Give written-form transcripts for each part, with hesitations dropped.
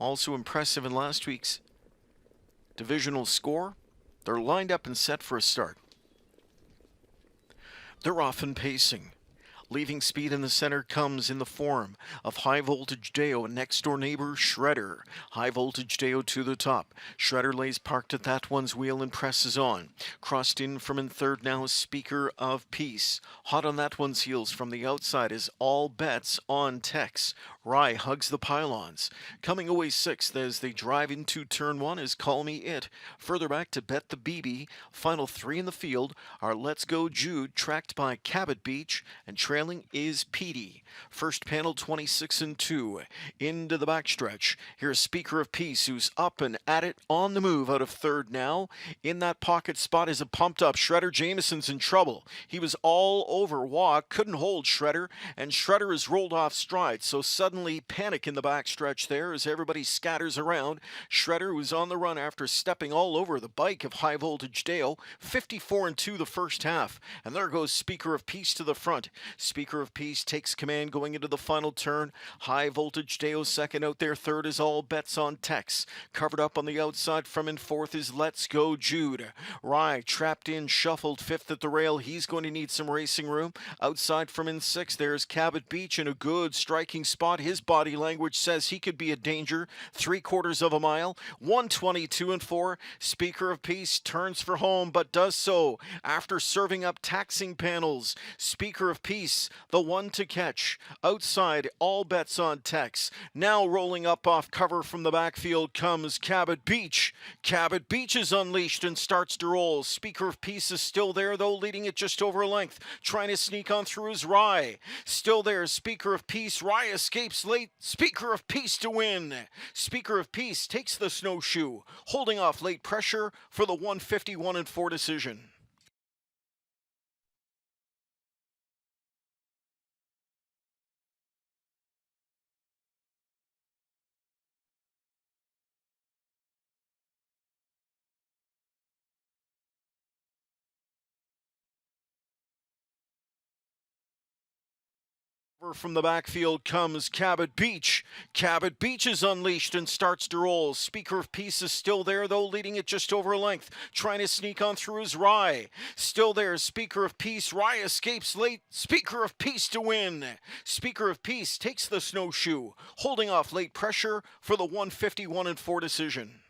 Also impressive in last week's divisional score. They're lined up and set for a start. They're often pacing. Leaving speed in the center comes in the form of High Voltage Deo and next door neighbor Shredder. High Voltage Deo to the top. Shredder lays parked at that one's wheel and presses on. Crossed in from in third now is Speaker of Peace. Hot on that one's heels from the outside is All Bets on Tex. Rye hugs the pylons. Coming away sixth as they drive into turn one is Call Me It. Further back to Bet the BB. Final three in the field are Let's Go Jude, tracked by Cabot Beach, and trailing is Petey. First panel 26 and 2. Into the backstretch. Here's Speaker of Peace, who's up and at it on the move out of third now. In that pocket spot is a pumped up Shredder. Jameson's in trouble. He was all over Walk, couldn't hold Shredder, and Shredder is rolled off stride. So suddenly panic in the backstretch there as everybody scatters around. Shredder was on the run after stepping all over the bike of High Voltage Dale. 54 and 2 the first half. And there goes Speaker of Peace to the front. Speaker of Peace takes command going into the final turn. High Voltage Deo second out there. Third is All Bets on Tex. Covered up on the outside from in fourth is Let's Go Jude. Rye trapped in, shuffled fifth at the rail. He's going to need some racing room. Outside from in sixth, there's Cabot Beach in a good striking spot. His body language says he could be a danger. 3/4 of a mile. 122 and 4. Speaker of Peace turns for home, but does so after serving up taxing panels. Speaker of Peace, the one to catch. Outside, All Bets on Tex. Now rolling up off cover from the backfield comes Cabot Beach. Cabot Beach is unleashed and starts to roll. Speaker of Peace is still there, though, leading it just over a length. Trying to sneak on through his Rye. Still there, Speaker of Peace. Rye escapes late. Speaker of Peace to win. Speaker of Peace takes the Snowshoe, holding off late pressure for the 151 and 4 decision. From the backfield comes Cabot Beach. Cabot Beach is unleashed and starts to roll. Speaker of Peace is still there, though, leading it just over a length. Trying to sneak on through his Rye. Still there, Speaker of Peace. Rye escapes late. Speaker of Peace to win. Speaker of Peace takes the Snowshoe, holding off late pressure for the 151 and 4 decision.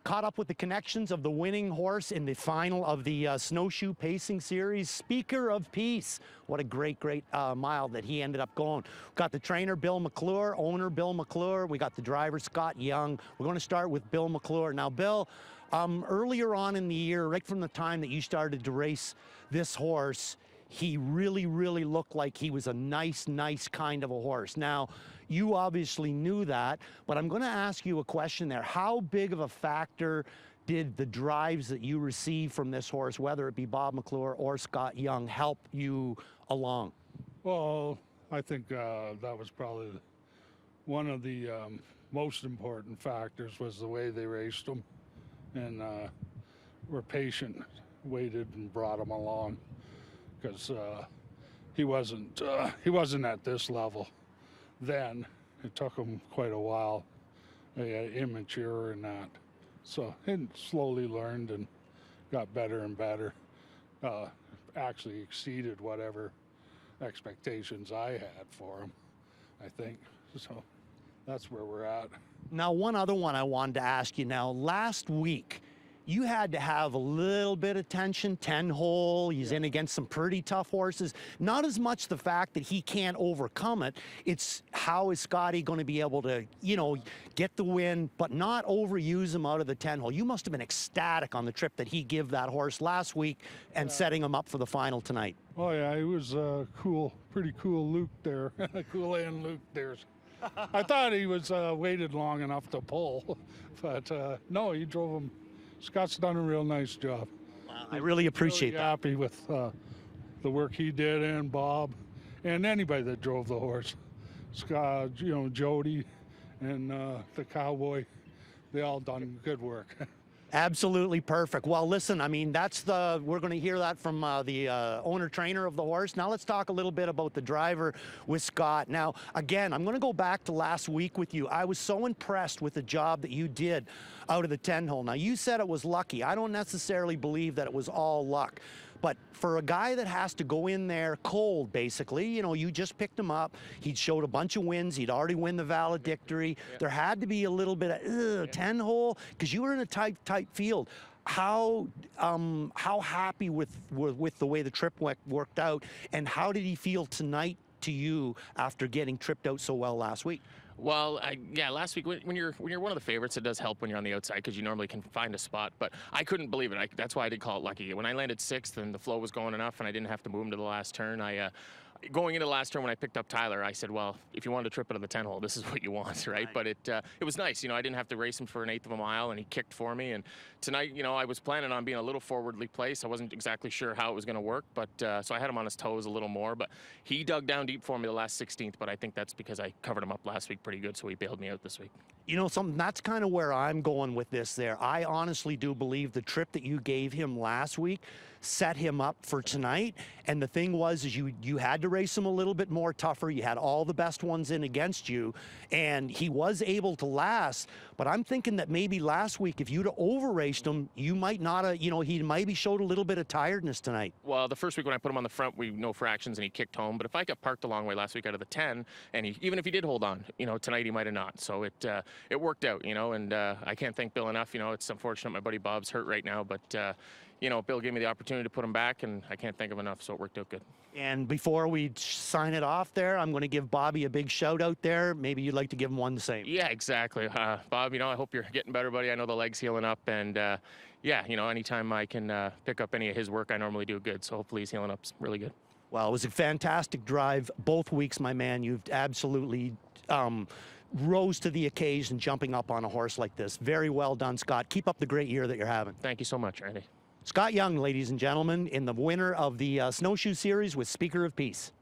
Caught up with the connections of the winning horse in the final of the Snowshoe Pacing Series. Speaker of Peace. What a great mile that he ended up going. Got the trainer, Bill McClure, owner, Bill McClure. We got the driver, Scott Young. We're going to start with Bill McClure. Now, Bill, earlier on in the year, right from the time that you started to race this horse, he really looked like he was a nice kind of a horse. Now, you obviously knew that, but I'm going to ask you a question there. How big of a factor did the drives that you received from this horse, whether it be Bob McClure or Scott Young, help you along? Well, I think that was probably one of the most important factors, was the way they raced him, and were patient, waited and brought him along, because he wasn't at this level then. It took him quite a while, immature and that. So he slowly learned and got better and better. Actually exceeded whatever expectations I had for him, I think. So that's where we're at. Now, one other one I wanted to ask you. Now, last week, You had to have a little bit of tension, 10 hole. He's in against some pretty tough horses. Not as much the fact that he can't overcome it. It's how is Scotty going to be able to, you know, get the win, but not overuse him out of the 10 hole. You must have been ecstatic on the trip that he gave that horse last week and setting him up for the final tonight. Oh yeah, he was cool, pretty cool Luke there, cool and Luke there. I thought he was waited long enough to pull, but no, he drove him. Scott's done a real nice job. I really appreciate Really that. happy with the work he did, and Bob, and anybody that drove the horse. Scott, you know, Jody, and the cowboy, they all done good work. Absolutely perfect. Well, listen, I mean, we're going to hear that from the owner trainer of the horse. Now let's talk a little bit about the driver with Scott. Now, again, I'm going to go back to last week with you. I was so impressed with the job that you did out of the 10 hole. Now, you said it was lucky. I don't necessarily believe that it was all luck. But for a guy that has to go in there cold, basically, you know, you just picked him up. He'd showed a bunch of wins. He'd already won the valedictory. There had to be a little bit of 10 hole because you were in a tight field. How happy with the way the trip worked out, and how did he feel tonight to you after getting tripped out so well last week? Well, yeah, last week when you're one of the favorites, it does help when you're on the outside because you normally can find a spot. But I couldn't believe it. That's why I did call it lucky. When I landed sixth and the flow was going enough, and I didn't have to move him to the last turn, going into the last turn when I picked up Tyler, I said, well, if you wanted to trip it on the 10 hole, this is what you want, right? But it was nice. You know, I didn't have to race him for an eighth of a mile, and he kicked for me. And tonight, you know, I was planning on being a little forwardly placed. I wasn't exactly sure how it was going to work, but so I had him on his toes a little more. But he dug down deep for me the last 16th, but I think that's because I covered him up last week pretty good, so he bailed me out this week. You know, that's kind of where I'm going with this there. I honestly do believe the trip that you gave him last week set him up for tonight. And the thing was, is you had to race him a little bit more tougher. You had all the best ones in against you, and he was able to last. But I'm thinking that maybe last week, if you'd have over-raced him, you might not have, you know, he maybe showed a little bit of tiredness tonight. Well, the first week when I put him on the front, no fractions, and he kicked home. But if I got parked a long way last week out of the 10, and even if he did hold on, you know, tonight he might have not. So it worked out, you know, and I can't thank Bill enough. You know, it's unfortunate my buddy Bob's hurt right now, but you know, Bill gave me the opportunity to put him back, and I can't thank him enough, so it worked out good. And before we sign it off there, I'm going to give Bobby a big shout out there. Maybe you'd like to give him one the same. Yeah, exactly. Bob, you know, I hope you're getting better, buddy. I know the leg's healing up, and yeah, you know, anytime I can pick up any of his work, I normally do good, so hopefully he's healing up really good. Well, it was a fantastic drive both weeks, my man. You've absolutely rose to the occasion jumping up on a horse like this. Very well done, Scott. Keep up the great year that you're having. Thank you so much, Randy. Scott Young, ladies and gentlemen, in the winner of the Snowshoe Series with Speaker of Peace.